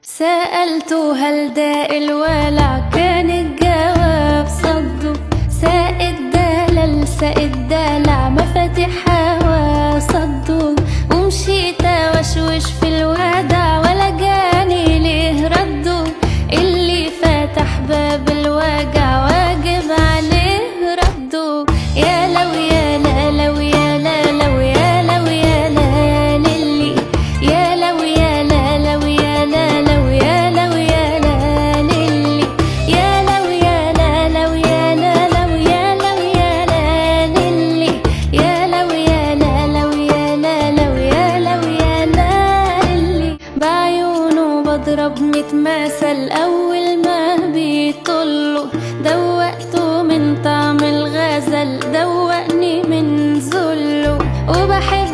سألته هل داء الولع، كان الجواب صده. ساق الدلال ساق الدلع، مفاتيح هوا صده. ومشيت وشوش في الودع، ولا جاني ليه رده. اللي فتح باب الوجع واجب عليه رده. يا لو يا لا لو يا لا لو يا لو يا لا للي، يا لو يا لا لو يا لا لو يا لو يا لا للي، يا لو يا لا لو يا لا لو يا لو يا لا للي، يا لو يا لا لو يا لا لو يا لو يا لا للي. بعيونه بضرب 100 مثل أول ما بيطله. دوقته من طعم الغزل، دوقني من ذله. وبحب